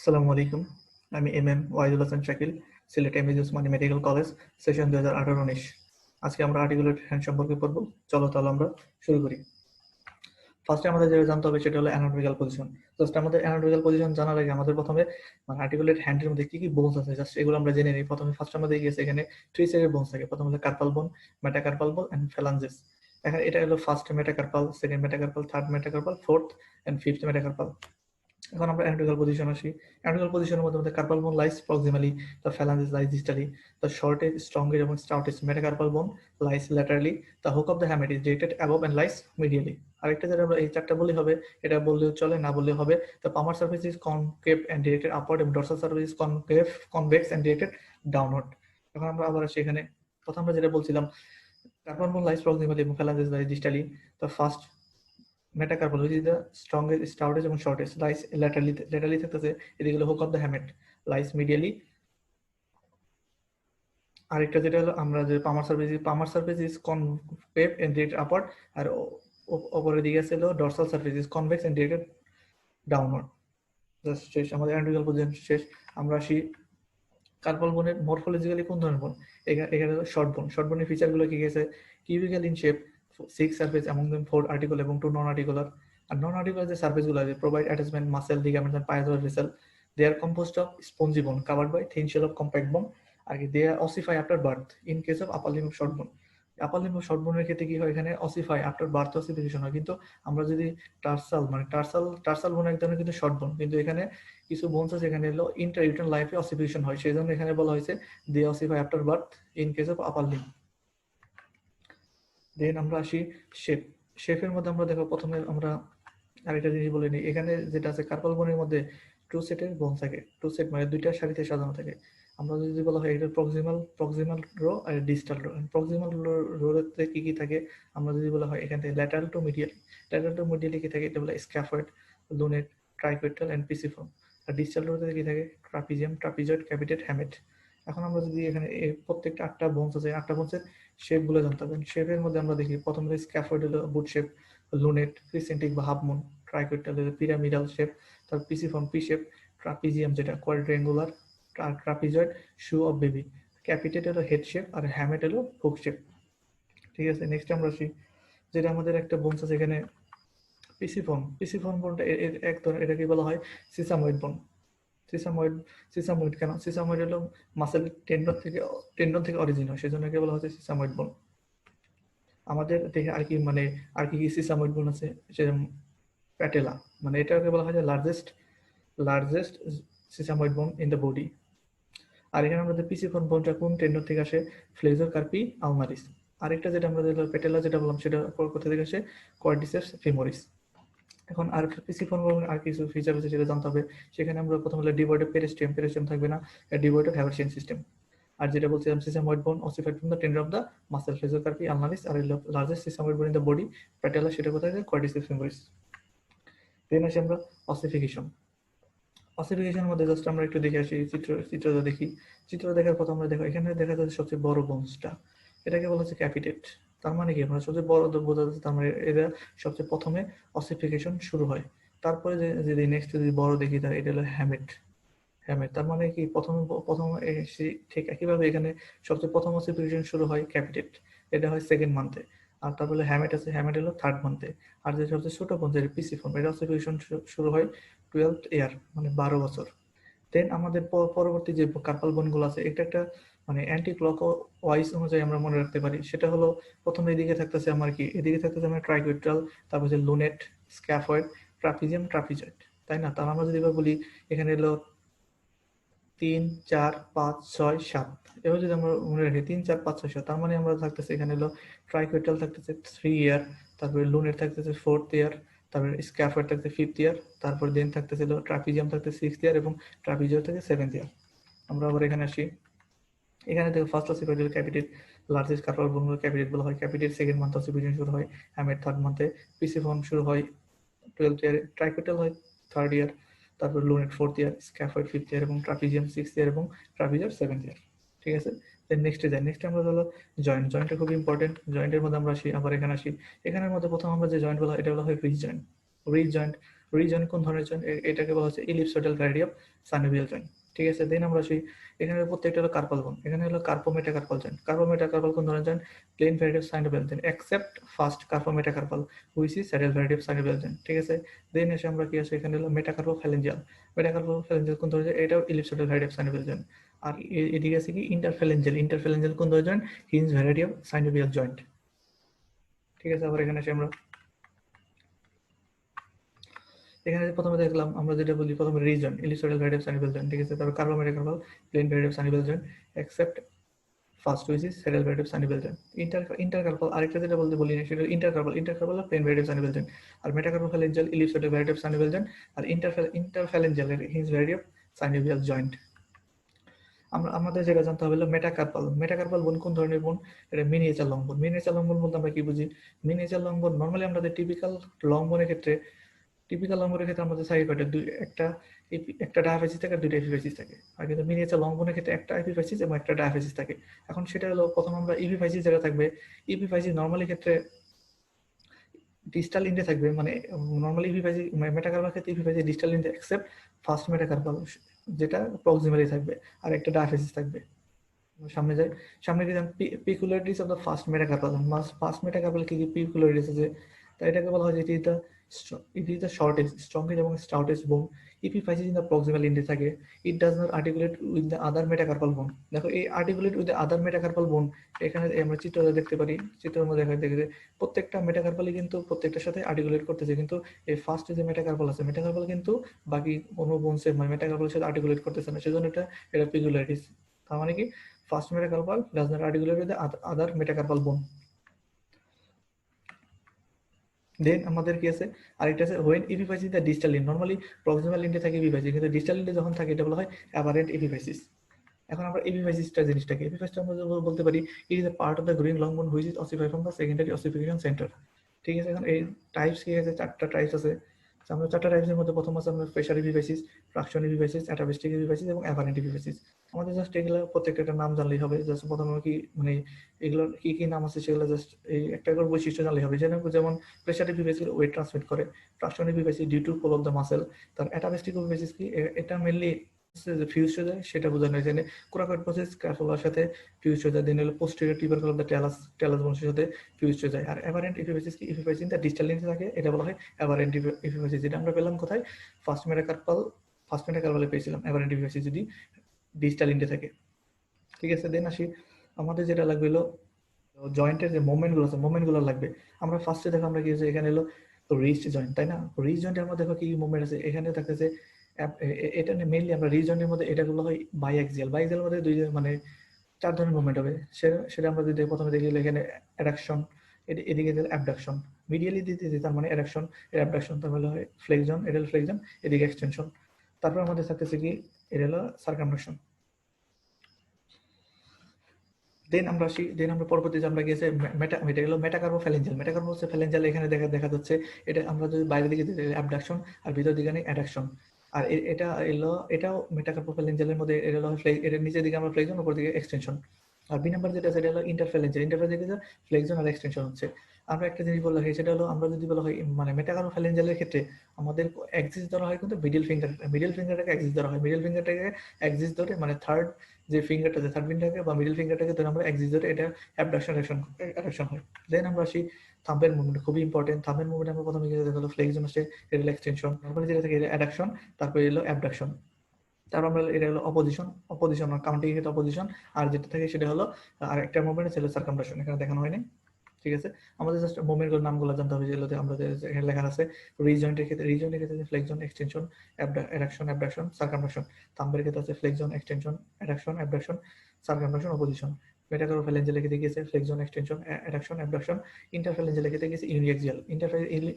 আসসালামু আলাইকুম। আমি MM Wahidul Hasan Shakil, Sylhet MAG Osmani medical college, session 2018-19। আজকে আমরা আর্টিকুলেট হ্যান্ড সম্পর্কে পড়ব। চলো তাহলে আমরা শুরু করি। ফার্স্টে আমাদের যেটা জানতে হবে সেটা হলো অ্যানাটমিক্যাল পজিশন। জাস্ট আমাদের অ্যানাটমিক্যাল পজিশন জানার আগে আমাদের প্রথমে আর্টিকুলেট হ্যান্ডের মধ্যে কি কি বোনস আছে জাস্ট এগুলো আমরা জেনে নিই। প্রথমে ফার্স্ট আমাদের গিয়েছে এখানে 3 সেটের বোনস থাকে। প্রথম হলো কার্পাল বোন, মেটাকার্পাল বোন এন্ড ফ্যালাঞ্জেস। এখানে এটা হলো first metacarpal, second metacarpal, third metacarpal, fourth and fifth metacarpal. এখন আমরা অ্যানাটমিক্যাল পজিশন আসি। অ্যানাটমিক্যাল পজিশনের মধ্যে carpal bone lies proximally, the phalanges lies distally, the shortest, strongest এবং stoutest metacarpal bone lies laterally, the hook of the hamate is directed above and lies medially. আরেকটা যেটা আমরা এই চারটা বললেই হবে, এটা বললেও চলে, না বললেও হবে। The palmar surface is concave and directed upward এবং dorsal surface is concave, convex and directed downward. এখন আমরা আবার আসি এখানে। প্রথম আমরা যেটা বলছিলাম কার্পাল বোন লাইস প্রক্সিমালি এবং phalanges lies distally. The first metacarpal which is the strongest, stoutest এবং shortest lies laterally থাকতেছে। এদিকে হলো hook of the hamate lies medially। আরেকটা যেটা হলো আমরা যে palmar surface is concave and directed upward, আর উপরের দিকে আছে হলো dorsal surface is convex and directed downward. Just শেষ, আমাদের অ্যানাটমিক্যাল পজিশন শেষ। আমরা আসি কার্পাল বোনের মরফোলজিক্যালি কোন ধরনের বোন। এখানে শর্ট বোন। শর্ট বোনের ফিচারগুলো কি গেছে? Cubical in shape, 6 surface among them 4 articular এবং 2 নন আর্টিকুলার। আর নন আর্টিকুলার যে সার্ফেসগুলো আছে provide attachment muscle, ligaments and পায়োজোয়াল vessel. They are composed of spongy bone covered by thin shell of compact bone. আর কি they are ossify after birth in case of upper limb short bone. Upper limb short বোনের ক্ষেত্রে কি হয়? এখানে অসিফাই after birth ossification হয়। কিন্তু আমরা যদি টার্সাল বোন এক ধরনের কিন্তু শর্ট বোন, কিন্তু এখানে কিছু বোনস আছে এখানে হলো ইন্টারইউটেরাইন লাইফে অসিফিকেশন হয়, সেই জন্য এখানে বলা হয়েছে they ossify after birth in case of upper limb. Then আমরা আসি শেপ। শেপের মধ্যে আমরা দেখো প্রথমে আমরা আরেকটা জিনিস বলে নিই। এখানে যেটা আছে কার্পাল বোনের মধ্যে 2 সেটের বোন থাকে। 2 সেট মানে দুইটা সারিতে সাজানো থাকে। আমরা যদি বলা হয় এটা প্রক্সিমাল রো আর ডিস্টাল রো। প্রক্সিমাল রোতে কি কি থাকে? আমরা যদি বলা হয় এখান থেকে ল্যাটারাল টু মিডিয়ালি কি থাকে? এটা বলে scaphoid, lunate, triquetral and pisiform. আর ডিস্টাল রোতে কি থাকে? Trapezium, trapezoid, capitate, hamate. এখন আমরা যদি এখানে প্রত্যেকটা 8টা বোনস আছে, 8টা বোনসের শেপগুলো জানতে হবে। শেপের মধ্যে আমরা দেখি প্রথম স্ক্যাফয়েড হলো বুট শেপ, লুনেট ক্রিসেন্টিক বা half moon, triquetral pyramidal shape, তারপর পিসিফর্ম পি শেপ, ট্রাপিজিয়াম যেটা quadriangular, trapezoid shoe of baby, capitate হলো হেড শেপ, আর হ্যামেট হলো হুক শেপ। ঠিক আছে, নেক্সট আমরা আসি যেটা আমাদের একটা বোনস আছে এখানে পিসিফর্ম বোনটা এক ধরনের, এটাকে বলা হয় সিসাময়েড বোন। সিসাময়েড কেন? সিসাময়েড হলো মাসেল টেন্ডন থেকে অরিজিন হয়, সেজন্য একে বলা হচ্ছে সিসাময়েড বোন। আমাদের দেখে আর কি সিসাময়েড বোন আছে, সেরকম প্যাটেলা, মানে এটাকে বলা হয় যে largest sesamoid bone in the body. আর এখানে আমাদের পিসিফর্ম বোনটা কোন টেন্ডন থেকে আসে? ফ্লেজর কার্পি আলনারিস। আরেকটা যেটা আমরা প্যাটেলা যেটা বললাম সেটা কোথা থেকে আসে? Quadriceps femoris. এখন আর পিসিফর্ম বোনের আর কিছু ফিচার আছে সেটা জানতে হবে। সেখানে আমরা প্রথম হলো ডিভয়েড অফ পেরিস্টিয়াম থাকবে না, ডিভয়েড অফ হ্যাভার্সিয়ান সিস্টেম। আর যেটা বলছিলাম sesamoid bone ossified from the tendon of the muscle, flexor carpi ulnaris. আর largest sesamoid bone in the body patella, সেটা কোথায়? Quadriceps femoris. দেন আসি আমরা অসিফিকেশনের মধ্যে জাস্ট আমরা একটু দেখে আসি চিত্রটা দেখি। চিত্র দেখার পর আমরা দেখো এখানে দেখা যাচ্ছে সবচেয়ে বড় বোনসটা, এটাকে বলা হচ্ছে ক্যাপিটেট। তার মানে কি? আমরা সবচেয়ে বড় বোঝা যাচ্ছে, তার মানে এরা সবচেয়ে প্রথমে অসিফিকেশন শুরু হয়। তারপরে যদি নেক্সট যদি বড় দেখি তাহলে এটা হলো হ্যামেট। তার মানে কি? প্রথম ঠিক একইভাবে এখানে সবচেয়ে প্রথম অসিফিকেশন শুরু হয় ক্যাপিটেট, এটা হয় সেকেন্ড মান্থে। আর তারপরে হ্যামেট আছে, হ্যামেট হলো থার্ড মান্থে। আর যে সবচেয়ে ছোট বোন যেটা পিসিফর্ম, এটা অসিফিকেশন শুরু হয় 12th ইয়ার, মানে 12 বছর। দেন আমাদের পরবর্তী যে কার্পাল বোনগুলো আছে, এটা একটা মানে অ্যান্টি ক্লক ওয়াইজ অনুযায়ী আমরা মনে রাখতে পারি। সেটা হলো প্রথমে এদিকে থাকতেছে আমার কি? এদিকে থাকতেছে আমার ট্রাইকুয়েট্রাল, তারপর যে লুনেট, স্ক্যাফয়েড, ট্রাপিজিয়াম, ট্রাপিজয়েড, তাই না? তাহলে আমরা যদি এবার বলি এখানে হলো 3, 4, 5, 6, 7, এবার যদি আমরা মনে রাখি 3, 4, 5, 6, 7, তার মানে আমরা থাকতেছে এখানে হলো ট্রাইকুয়েটাল থাকতেছে 3 ইয়ার, তারপরে লুনেট থাকতেছে 4th ইয়ার, তারপরে স্ক্যাফয়েড থাকতেছে 5th ইয়ার, তারপর দেন থাকতেছিল ট্রাপিজিয়াম থাকতেছে 6th ইয়ার এবং ট্রাপিজয়েড থেকে 7th ইয়ার। আমরা আবার এখানে আসি। এখানে দেখো ফার্স্ট অসিফিকেশন হলো ক্যাপিটেট, লার্জেস্ট কার্পাল বোনগুলো ক্যাপিটেট বলা হয়। ক্যাপিটেট সেকেন্ড মান্থ অসিফিকেশন শুরু হয়, হ্যামেট থার্ড মান্থে, পিসিফর্ম শুরু হয় 12th ইয়ারে, ট্রাইকুয়েটাল হয় 3rd ইয়ার, তারপর লুনেট 4th ইয়ার, স্ক্যাফয়েড 5th ইয়ার এবং ট্রাপিজিয়াম 6th ইয়ার এবং ট্রাপিজয়েড 7th ইয়ার। ঠিক আছে, দেন নেক্সটে যাই। নেক্সট আমরা হলো জয়েন্টটা খুব ইম্পর্টেন্ট। জয়েন্টের মধ্যে আমরা আসি, আবার এখানে আসি। এখানের মধ্যে প্রথম আমরা যে জয়েন্ট বলা হয় এটা বলা হয় রিজ জয়েন্ট। রিজন কোন ধরনের জয়েন্ট, এটাকে বলা হচ্ছে ইলিপসোইডাল ভ্যারাইটি অফ সাইনোভিয়াল জয়েন্ট। ঠিক আছে, দেন আমরা আসি এখানে প্রত্যেকটা হলো কার্পাল বোন, এখানে হলো কার্পোমেটাকার্পাল জয়েন্ট। কার্পোমেটাকার্পাল কোন ধরনের joint, plane variety of synovial joint except first carpometacarpal which is saddle variety of synovial joint. ঠিক আছে, দেন এসে আমরা কি আছে এখানে হলো মেটাকার্পোফ্যালেঞ্জিয়াল। মেটাকার্পোফ্যালেঞ্জিয়াল কোন ধরনের, এটাও ইলিপসোইডাল ভ্যারাইটি অফ সাইনোভিয়াল জয়েন্ট। আর এদিকে আছে কি ইন্টারফ্যালেঞ্জিয়াল। ইন্টারফ্যালেঞ্জিয়াল কোন ধরনের joint, hinge variety of synovial joint. ঠিক আছে, আবার এখানে এসে আমরা এখানে প্রথমে দেখলাম আমরা যেটা বলি প্রথমে রিজন ellipsoidal variety of synovial joint. ঠিক আছে, তারপর carpometacarpal plane variety of synovial joint except first which is saddle variety of synovial joint. Intercarpal আরেকটা যেটা বলতে বলি না সেটা intercarpal. Intercarpal plane variety of synovial joint. আর metacarpophalangeal ellipsoidal variety of synovial joint. আর interphalangeal hinge variety of synovial joint. আমাদের যেটা জানতে হবে হলো মেটাকার্পাল। মেটাকার্পাল বোন কোন ধরনের বোন, এটা মিনিয়েচার লং বোন। মিনিয়েচার লং বোন বলতে আমরা কি বুঝি, মিনিয়েচার লং বোন নর্মালি আমাদের টিপিক্যাল লং বোনের ক্ষেত্রে আমাদের সাইড কয়টা, একটা ডায়াফেসিস থাকে আর দুইটা এপিফেসিস থাকে। আর কিন্তু মিনিয়েচার লং বোনের ক্ষেত্রে একটা এপিফেসিস এবং একটা ডায়াফেসিস থাকে। এখন সেটা হলো প্রথম আমরা এপিফেসিস যেটা থাকবে, এপিফেসিস নর্মালি ক্ষেত্রে ডিস্টাল ইন্ডে থাকবে, মানে নর্মালি এপিফেসিস মেটাকার্পাল ক্ষেত্রে এপিফেসিস ডিস্টাল ইন্ডে এক্সেপ্ট ফার্স্ট মেটাকার্পাল যেটা প্রক্সিমালি থাকবে, আর একটা ডায়াফেসিস থাকবে। সামনে যাই, সামনে দিলাম peculiarities of the first metacarpal. First metacarpal কি কি পিকুলারিটিস আছে, তাই এটাকে বলা হয় যে it is the shortest, strongest এবং stoutest bone. Epiphysis in the proximal inde থাকে. It does not articulate with the other metacarpal bone. দেখো এই articulate with the other metacarpal bone, এখানে আমরা চিত্রটা দেখতে পারি, চিত্রের মধ্যে দেখে প্রত্যেকটা মেটাকার্পালই কিন্তু প্রত্যেকটার সাথে আর্টিকুলেট করতেছে, কিন্তু এই ফার্স্ট যে মেটাকার্পাল আছে, মেটাকার্পাল কিন্তু বাকি কোনো বোনসের মানে মেটাকার্পালের সাথে আর্টিকুলেট করতেছে না, সেজন্য এটা পিকুলারিটিস। তার মানে কি first metacarpal does not articulate with the other metacarpal bone. Then আমাদের কি আছে আরেকটা আছে when epiphysis the distal end. Normally proximal ইন্ডে থাকে এপিফাইসিস, কিন্তু ডিস্টাল ইন্ডে যখন থাকে এটা বলা হয় অ্যাবারেন্ট এপিফাইসিস। এখন আমরা এপিফাইসিসটা জিনিসটাকে, এপিফাইসিসটা আমরা বলতে পারি it is a part of the growing long bone which is ossify from the secondary ossification centre. ঠিক আছে, এখন এই টাইপস কি আছে, চারটা টাইপস আছে। আমরা চারটা টাইপসের মধ্যে প্রথম আছে আমরা pressure epiphysis, traction epiphysis, atavistic epiphysis এবং অ্যাবারেন্ট এপিফাইসিস। আমাদের জাস্ট এগুলো প্রত্যেকটা একটা নাম জানলেই হবে। জাস্ট প্রথমে কি মানে এগুলোর কি কি নাম আছে সেগুলো জাস্ট এই একটা করে বৈশিষ্ট্য জানলেই হবে। যেমন প্রেসার এপিফাইসিস ওয়েট ট্রান্সমিট করে, traction epiphysis due to pull of the muscle, তার অ্যাটাভিস্টিক এপিফাইসিস কি, এটা মেইনলি ফিউজ হয়ে যায় সেটা বোঝানো হয়েছে। কোরাকয়েড প্রসেস স্ক্যাপুলার সাথে ফিউজ হয়ে যায়, দেন হলো পোস্টেরিয়র টিউবারকুল অফ দ্য ট্যালাস বোনসের সাথে ফিউজ হয়ে যায়। আর অ্যাবারেন্ট এপিফাইসিস কি, এপিফাইসিস দ্য ডিস্টাল লিঙ্ক থাকে, এটা বলা হয় অ্যাবারেন্ট এপিফাইসিস। যেটা আমরা পেলাম কোথায়, ফার্স্ট মেটাকার্পালে পেয়েছিলাম অ্যাবারেন্ট এপিফাইসিস যদি ডিস্টাল লিঙ্কে থাকে। ঠিক আছে, দেন আসি আমাদের যেটা লাগবে হলো জয়েন্টের যে মুভমেন্টগুলো আছে, মুভমেন্টগুলো লাগবে। আমরা ফার্স্টে দেখো আমরা কি এখানে হলো রিস্ট জয়েন্ট, তাই না? রিস্ট জয়েন্টের মধ্যে দেখো কি মুভমেন্ট আছে, এখানে থাকতেছে এটা মেইনলি আমরা রিস্ট জয়েন্টের মধ্যে এটাগুলো হয় বাইএক্সিয়াল মধ্যে মানে 4 ধরনের মুভমেন্ট হবে। সেটা আমরা যদি প্রথমে দেখি এখানে অ্যাডাকশন, এদিকে অ্যাবডাকশন, মিডিয়ালি দিতে তার মানে অ্যাডাকশন, অ্যাবডাকশন তার মানে হয় ফ্লেকশন, এটা হলো ফ্লেকশন, এদিকে এক্সটেনশন। তারপর আমাদের থাকতেছে কি এটা হলো সার্কামডাকশন। দেন আমরা পরবর্তীতে আমরা গিয়েছে এটা হলো মেটাকার্পোফ্যালেঞ্জিয়াল। এখানে দেখা যাচ্ছে এটা আমরা যদি বাইরের দিকে অ্যাবডাকশন আর ভিতর দিকে অ্যাডাকশন। আর এটাও মেটাকার্পোফ্যালেঞ্জিয়ালের মধ্যে এটা হলো এটা নিচের দিকে আমরা ফ্লেকশন, উপর দিকে এক্সটেনশন। আর বি নাম্বার যেটা সেটা হলো ইন্টারফ্যালেঞ্জিয়াল ফ্লেকশন আর এক্সটেনশন হচ্ছে। আমরা একটা জিনিস বলা হয় সেটা হলো আমরা যদি বলা হয় মানে মেটাকার্পোফ্যালেঞ্জিয়ালের ক্ষেত্রে আমাদের অ্যাক্সিস ধরা হয় কিন্তু মিডল ফিঙ্গারটাকে অ্যাক্সিস ধরা হয়। মিডল ফিঙ্গারটাকে অ্যাক্সিস ধরে মানে থার্ড যে ফিঙ্গারটা আছে, থার্ড ফিঙ্গারটাকে বা মিডল ফিঙ্গারটাকে ধরে আমরা অ্যাক্সিস ধরে এটা অ্যাবডাকশন হয়। দেন আমরা আসি থাম্বের মুভমেন্ট, খুবই ইম্পর্টেন্ট। থাম্বের মুভমেন্ট আমরা প্রথমে যেটা দেখলো ফ্লেকশন আসছে, এটা হলো এক্সটেনশন, নরমালি যেটা থাকে এটা অ্যাডাকশন, তারপরে এলো অ্যাবডাকশন, তারপর আমরা এটা হলো অপোজিশন আর কাউন্টিং এর অপোজিশন। আর যেটা থাকে সেটা হলো আর একটা মুভমেন্ট ছিল সার্কামডাকশন, এখানে দেখানো হয়নি। ঠিক আছে, আমাদের জাস্ট মুভমেন্টগুলোর নামগুলো জানতে হবে, যেগুলোতে আমাদের এখানে লেখা আছে। রিজয়েন্টের ক্ষেত্রে ফ্লেকশন, এক্সটেনশন, অ্যাবডাকশন, সার্কামডাকশন। থাম্বের ক্ষেত্রে আছে ফ্লেকশন, এক্সটেনশন, অ্যাবডাকশন, সার্কামডাকশন, অপোজিশন। মেটাকার্পোফ্যালেঞ্জিয়াল ক্ষেত্রে গিয়েছে ফ্লেকশন, এক্সটেনশন, অ্যাবডাকশন। ইন্টারফ্যালেঞ্জিয়াল ক্ষেত্রে গিয়েছে ইউনিঅ্যাক্সিয়াল।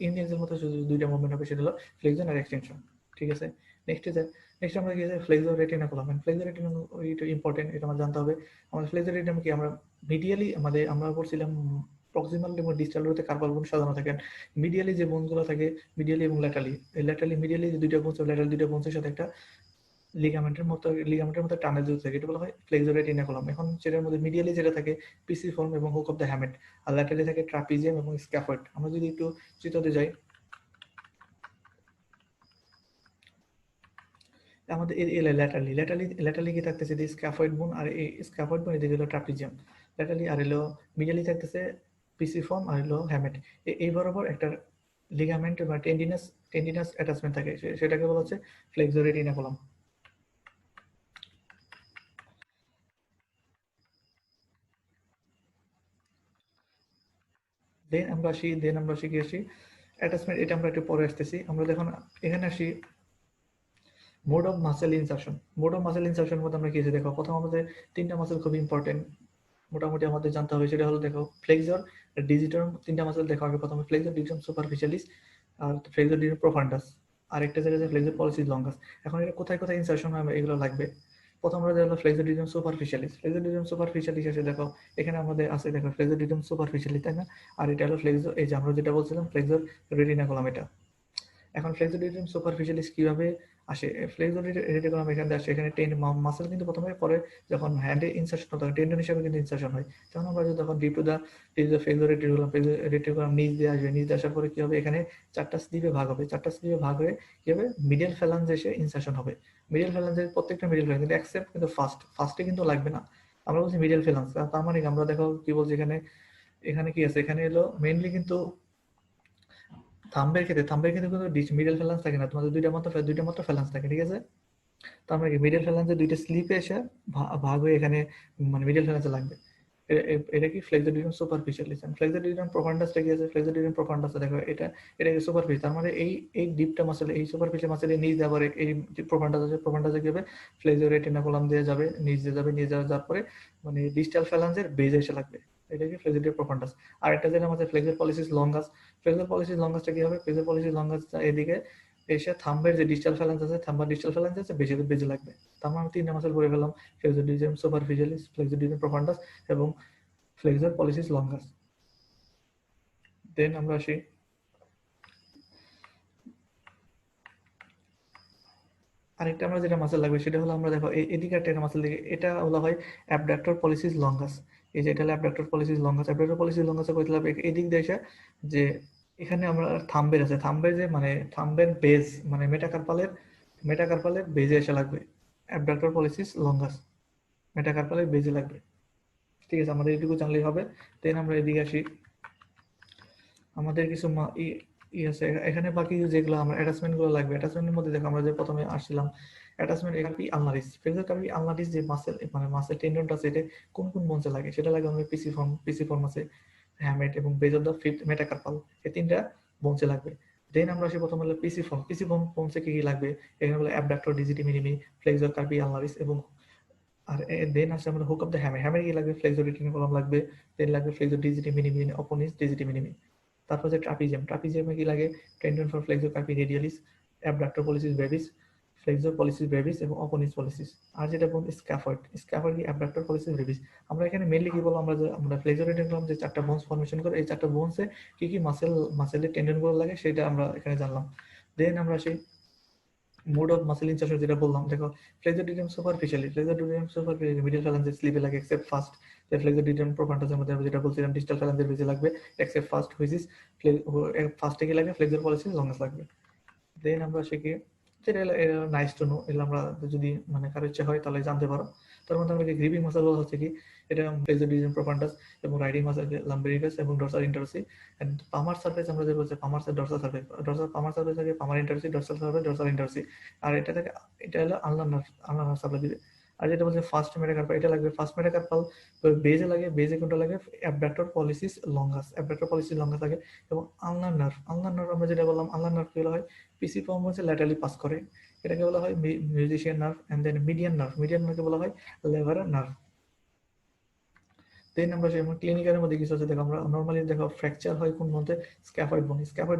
ইউনিঅ্যাক্সিয়াল মধ্যে শুধু দুইটা মুভমেন্ট হবে, সেটা হলো ফ্লেকশন আর এক্সটেনশন। ঠিক আছে, নেক্সট আমরা গিয়েছে ফ্লেক্সর রেটিনাকুলাম। ফ্লেক্সর রেটিনাকুলাম এটা ইম্পর্টেন্ট, এটা আমার জানতে হবে। আমাদের ফ্লেক্সর রেটিনাম কি, আমরা মিডিয়ালি আমরা পড়ছিলাম প্রক্সিমাল এবং ডিস্টাল রোতে কার্পাল বোন সাজানো থাকে। মিডিয়ালি যে বোনগুলো থাকে মিডিয়ালি এবং ল্যাটারালি মিডিয়ালি যে দুইটা বোন, ল্যাটারাল দুইটা বোনের সাথে একটা লিগামেন্টের মতো টানেল যুক্ত থাকে, এটা বলা হয় ফ্লেক্সর রেটিনাকুলাম। এখন সেটার মধ্যে মিডিয়ালি যেটা থাকে পিসি ফর্ম এবং হুক অফ দ্য হ্যামেট, আর ল্যাটারালি থাকে ট্রাপিজিয়াম এবং স্ক্যাফয়েড। আমরা যদি একটু চিত্রতে যাই, আমাদের ল্যাটারালি কি থাকতেছে যে স্ক্যাফয়েড বোন, আর এই স্ক্যাফয়েড বোন এদিকে হলো ট্রাপিজিয়াম ল্যাটারালি, আর হলো মিডিয়ালি থাকতেছে পিসিফর্ম আর হলো হ্যামেট। এই বরাবর একটা লিগামেন্ট বা টেন্ডিনাস অ্যাটাচমেন্ট থাকে, সেটাকে বলা হচ্ছে ফ্লেক্সর রেটিনাকুলাম। দেন আমরা আসি কি আসি অ্যাটাচমেন্ট, এটা আমরা একটু পরে আসতেছি। আমরা দেখুন এখানে আসি mode of muscle insertion. Mode of muscle insertion মধ্যে আমরা কি আছে দেখো, প্রথম আমাদের তিনটা মাসেল খুব ইম্পর্টেন্ট মোটামুটি আমাদের জানতে হবে। সেটা হলো দেখো ফ্লেক্সর ডিজিটাম, তিনটা মাসেল দেখো আগে। প্রথমে ফ্লেক্সর ডিজিটাম সুপারফিশিয়ালিস, আর ফ্লেক্সর ডিজিটাম প্রোফান্ডাস, আরেকটা জায়গায় যে ফ্লেক্সর পলিসিস লঙ্গাস। এখন এটা কোথায় কোথায় ইনসার্শন হয় এগুলো লাগবে। প্রথম আমরা দেখো ফ্লেক্সর ডিজিটাম সুপারফিশিয়ালিস। ফ্লেক্সর ডিজিটাম সুপারফিশিয়ালিস এসে দেখো এখানে আমাদের আছে দেখো ফ্লেক্সর ডিজিটাম সুপারফিশিয়ালিস, তাই না? আর এটা হলো ফ্লেক্সর, এই যে আমরা যেটা বলছিলাম ফ্লেক্সর রেটিনাকুলাম এটা। এখন ফ্লেক্সোডিডিয়াম সুপারফিশিয়ালিস কিভাবে আসে? ফ্লেক্সোডিডিয়াম এখানে আসে, এখানে মাসেল কিন্তু প্রথমে পরে যখন হ্যান্ডে ইনসার্শন হতে হয় টেন্ডন হিসাবে কিন্তু ইনসার্শন হয়। তখন আমরা যখন ডিপ টু দা ফ্লেক্সোরেটিকুলাম নিচ দিয়ে আসবে, নিচ দিয়ে আসার পরে কি হবে, এখানে চারটা স্লিপে ভাগ হবে। চারটা স্লিপে ভাগ হয়ে কি হবে, মিডিয়াল ফ্যালাঞ্জ এসে ইনসার্শন হবে। মিডিয়াল ফ্যালাঞ্জের প্রত্যেকটা মিডিয়াল ফ্যালাঞ্জ কিন্তু এক্সেপ্ট কিন্তু ফার্স্টে কিন্তু লাগবে না। আমরা বলছি মিডিয়াল ফ্যালাঞ্জ, তার মানে আমরা দেখো কি বলছি এখানে, এখানে কি আছে, এখানে এলো মেইনলি কিন্তু থাম্বের ক্ষেত্রে কিন্তু মিডল ফ্যালান্স থাকে না, তোমাদের দুইটা মাত্র ফ্যালান্স থাকে, ঠিক আছে? তার মানে কি মিডল ফ্যালান্সের দুইটা স্লিপে এসে ভাগ হয়ে এখানে মানে মিডল ফ্যালান্সে লাগবে। এটা কি ফ্লেক্সোডিডিয়াম সুপারফিশিয়ালিস। ফ্লেক্সোডিডিয়াম প্রোফান্ডাসটা কি আছে, ফ্লেক্সোডিডিয়াম প্রোফান্ডাসটা দেখো এটা কি সুপারফিস, তার মানে এই ডিপটা মাসেল, এই সুপারফিশিয়াল মাসেলের নিচ দিয়ে আবার এই প্রোফান্ডাস আছে, প্রোফান্ডাসে কি হবে, ফ্লেক্সো রেটিনাকুলাম দিয়ে যাবে, নিচ দিয়ে যাবে, নিচ যাওয়ার পরে মানে ডিস্টাল ফ্যালান্সের বেজে এসে লাগবে। এটা কি ফ্লেক্সোডিডিয়াম প্রোফান্ডাস। আর একটা যেটা আমাদের flexor pollicis longus. Flexor pollicis লঙ্গাসটা কি হবে, ফ্লেক্সর পলিসিস লঙ্গাস এদিকে এসে থাম্বের যে ডিস্টাল ফ্যালান্স আছে, থাম্বার ডিস্টাল ফ্যালান্স আছে, বেজে লাগবে। তার মানে তিনটা মাসেল পড়ে ফেলাম, ফ্লেক্সোডিডিয়াম সুপারফিশিয়ালিস, ফ্লেক্সোডিডিয়াম প্রোফান্ডাস এবং ফ্লেক্সর পলিসিস লঙ্গাস। দেন আমরা আসি আরেকটা, আমরা যেটা মাসেল লাগবে সেটা হলো, আমরা দেখো এদিকে একটা মাসেল দিকে, এটা বলা হয় অ্যাবডাক্টর পলিসিস লঙ্গাস। এই যে এটা হলো abductor pollicis longus. Abductor pollicis লঙ্গাসে কইতে হবে এদিক দিয়ে এসে যে এখানে আমরা থাম্বের আছে, থাম্বের যে মানে থাম্বের বেজ মানে মেটাকার্পালের বেজে এসে লাগবে অ্যাবডাক্টর পলিসিস লঙ্গাস, মেটাকার্পালের বেজে লাগবে। ঠিক আছে, আমাদের এইটুকু জানলেই হবে। দেন আমরা এদিকে আসি, আমাদের কিছু আছে এখানে বাকি যেগুলো আমরা অ্যাটাচমেন্ট গুলো লাগবে। অ্যাটাচমেন্টের মধ্যে দেখো আমরা যে প্রথমে আসছিলাম অ্যাটাচমেন্ট কার্পি আলনারিস, ফ্লেক্সর কার্পি আলনারিস যে মাসেল মানে মাসেল টেন্ডনটা আছে, এটা কোন কোন বোনসে লাগে সেটা লাগে আমাদের পিসিফর্ম আছে, হ্যামেট এবং base of the fifth metacarpal, এই তিনটা বোনসে লাগবে। দেন আমরা আসি প্রথম হলো পিসিফর্ম বোনসে কি কি লাগবে, এখানে হলো অ্যাবডাক্টর ডিজিটি মিনিমি, ফ্লেক্সর কার্পি আলনারিস এবং আর দেন আসে আমরা হুক অফ দ্য হ্যামের কি লাগবে, ফ্লেক্সর রেটিনাকুলাম লাগবে, দেন লাগবে ফ্লেক্সর ডিজিটি মিনিমি, অপোনিস ডিজিটি মিনিমি। তারপর যে ট্রাপিজিয়ামে কি লাগে, tendon for flexor কার্পি radialis, abductor policies Brevis, flexor policies Brevis এবং অপোনিস পলিসিস। আর যেটা বলুন স্ক্যাফয়েড কি অ্যাবডাক্টর পলিসিস ব্রেভিস। আমরা এখানে মেইনলি কি বলবো, আমরা ফ্লেক্সর রেটিনাকুলাম যে চারটা বোনস ফর্মেশন করে, এই চারটা বোনসে কি কি মাসেলের টেন্ডন গুলো লাগে সেটা আমরা এখানে জানলাম। দেন আমরা সেই মোড অফ মাসেল ইনসার্শন যেটা বললাম, দেখো ফ্লেক্সোডিডিয়াম সুপারফিশিয়ালি মিডল ফ্যালাঞ্জের স্লিপে লাগে এক্সেপ্ট ফার্স্ট, যে ফ্লেক্সোডিডিয়াম প্রোফান্ডাসের মধ্যে আমরা যেটা বলছিলাম ডিস্টাল ফ্যালাঞ্জের বেজে লাগবে এক্সেপ্ট ফার্স্ট, হুইচ ইজ ফার্স্টে কি লাগে, ফ্লেক্সর পলিসিস লংগেস্ট লাগবে। দেন আমরা শিখি যেটা নাইস টু নো, এগুলো আমরা যদি মানে কারো ইচ্ছা হয় তাহলে জানতে পারো। তার মধ্যে আমরা গ্রিপিং মাসেল হচ্ছে কি, এটা ফ্লেক্সোডিডিয়াম প্রোফান্ডাস এবং রাইডিং মাসেল লাম্বেরিকাস এবং ডরসাল ইন্টারসি। এন্ড পামার সারফেস আমরা যে বলছি পামার ডরসাল সারফেস, পামার সারফেস থাকে পামার ইন্টারসি, ডরসাল সারফেস ডরসাল ইন্টারসি। আর এটা থেকে এটা হলো আনলার সাপ্লাই দিবে। আর যেটা বলছে ফার্স্ট মেটাকার্পাল, এটা লাগবে ফার্স্ট মেটাকার্পাল বেজে লাগে, বেজে কোনটা লাগে, অ্যাবডাক্টর পলিসিস লঙ্গাস লাগে। এবং আনলার নার্ভ আমরা যেটা বললাম, আনলার নার্ভ কি হয়, পিসি ফর্ম হচ্ছে ল্যাটারালি পাস করে, এটাকে বলা হয় মিউজিশিয়ান নার্ভ। এন্ড দেন মিডিয়ানকে বলা হয় লেভারাল নার্ভ। দেন আমরা যেমন ক্লিনিক্যালের মধ্যে কিছু আছে দেখো, আমরা নর্মালি দেখো ফ্র্যাকচার হয় কোন মধ্যে, স্ক্যাফয়েড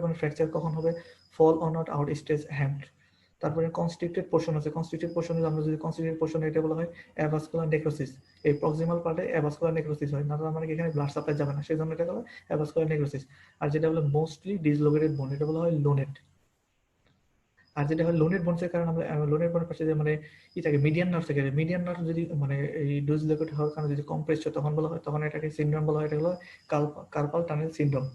বোন ফ্র্যাকচার কখন হবে, fall on outstretched hand. তারপরে কনস্ট্রিক্টেড পোর্শন আছে, কনস্ট্রিক্টেড পোর্শনে আমরা যদি কনস্ট্রিক্টেড পোর্শনে এটা বলা হয় অ্যাভাস্কুলার নেক্রোসিস। এই প্রক্সিমাল পার্টে অ্যাভাস্কুলার নেক্রোসিস হয় না, তার মানে এখানে ব্লাড সাপ্লাই যাবে না, সেই জন্য এটা বলা হয় অ্যাভাস্কুলার নেক্রোসিস। আর যেটা হলো মোস্টলি ডিসলোকেটেড বোন, এটা বলা হয় লোনেট। আর যেটা হয় লোনের বোনসের কারণে আমরা লোনের বোনের পাশে যে মানে ই থাকে মিডিয়ান নার্ভ থাকে, মিডিয়ান নার্ভ যদি মানে এই ডিসলোকেট হওয়ার কারণে যদি কম্প্রেস হয় তখন বলা হয়, তখন এটাকে সিনড্রোম বলা হয়, এটা হলো কার্পাল টানেল সিনড্রোম।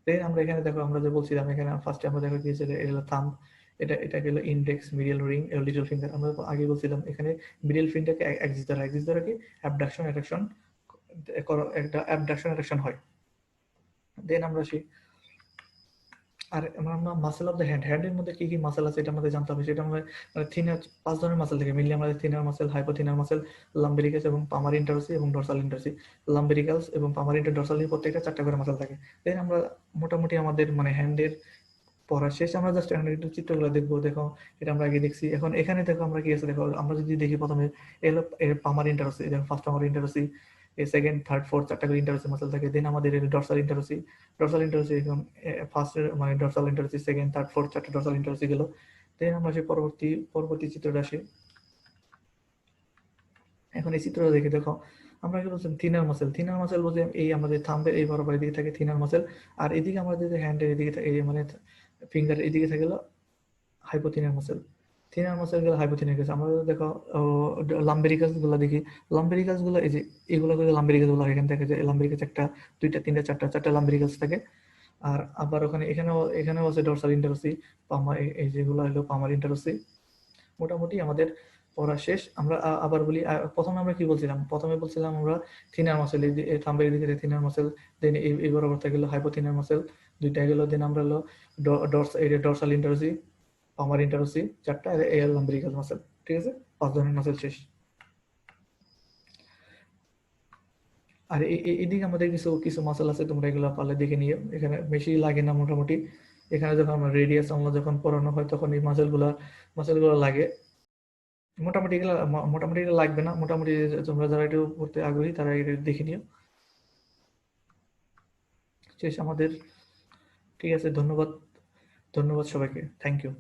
দেন আমরা এখানে দেখো আমরা যে বলছিলাম এখানে ফার্স্টে আমরা দেখো কি যে এটা হলো থাম্ব, এটা গেল index, medial ring, little finger. আমরা আগে বলছিলাম এখানে মিডিল ফিঙ্গারকে অ্যাক্সিস দ্বারা কি অ্যাবডাকশন অ্যাডাকশন, একটা অ্যাবডাকশন অ্যাডাকশন হয়। দেন আমরা আসি, আর আমরা মাসেল অফ দ্য হ্যান্ডের মধ্যে কি কি মাসেল আছে এটা আমাদের জানতে হবে। সেটা আমরা থিনার 5 ধরনের মাসেল থেকে মিলিয়ে আমাদের থিনার মাসেল, হাইপোথিনার মাসেল, লাম্বেরিকাস এবং পামার ইন্টারসি এবং ডরসাল ইন্টারসি। লাম্বেরিকাস এবং পামার ইন্টার ডরসালি প্রত্যেকটা 4টা করে মাসেল থাকে। দেন আমরা মোটামুটি আমাদের হ্যান্ডের পড়া শেষ। আমরা জাস্ট এখন একটু চিত্রগুলো দেখবো। দেখো এটা আমরা আগে দেখছি, এখন এখানে দেখো আমরা কি আছে দেখো। আমরা যদি দেখি প্রথমে এলো পামার ইন্টারসি, দেখো first palmar interossei, second third fourth 4টা করে ইন্টারসি মাসেল থাকে। দেন আমাদের ডরসাল ইন্টারসি, এখন first dorsal interossei, second third fourth 4টা ডরসাল ইন্টারসি গেল। দেন আমরা সেই পরবর্তী চিত্রটা আসি। এখন এই চিত্রটা দেখে দেখো আমরা কি বলছিলাম থিনার মাসেল বলতে এই আমাদের থাম্বের এই বরাবর এদিকে থাকে থিনার মাসেল, আর এদিকে আমাদের যে হ্যান্ডের এদিকে থাকে ফিঙ্গার এদিকে থাকে হাইপোথিনার মাসেল। থিনার মাসেল গুলো হাইপোথিনার গেছে। আমরা দেখো লাম্বেরিকাস গুলো দেখি, লাম্বেরিকাস গুলো এই যে এগুলো লাম্বেরিকাস গুলো এখান থেকে যে লাম্বেরিকাস 1টা 2টা 3টা 4টা লাম্বেরিকাস থাকে। আর আবার এখানেও আছে ডরসাল ইন্টারসি, পামার, এই যেগুলো হলো পামার ইন্টারসি। মোটামুটি আমাদের পড়া শেষ। আমরা আবার বলি, প্রথমে আমরা কি বলছিলাম, প্রথমে বলছিলাম আমরা থিনার মাসেল, এই থাম্বের দিকে থিনার মাসেল, দেন এই বরাবর থেকে গেল হাইপোথিনার মাসেল 2টা গেল। দেন আমরা হলো ডরসাল ইন্টারসি, পামার ইন্টারসি 4টা, এর লাম্বেরিকাস মাসেল। ঠিক আছে, 5 ধরনের মাসেল শেষ। আর এদিকে আমাদের কিছু মাসেল আছে, তোমরা এগুলো পারলে দেখে নিও। এখানে বেশি লাগে না মোটামুটি। এখানে যখন আমরা রেডিয়াস আমরা যখন পড়ানো হয় তখন এই মাসেলগুলো লাগে। মোটামুটি এগুলো লাগবে না। মোটামুটি তোমরা যারা একটু পড়তে আগ্রহী তারা এটা দেখে নিও। শেষ আমাদের। ঠিক আছে, ধন্যবাদ সবাইকে, থ্যাংক ইউ।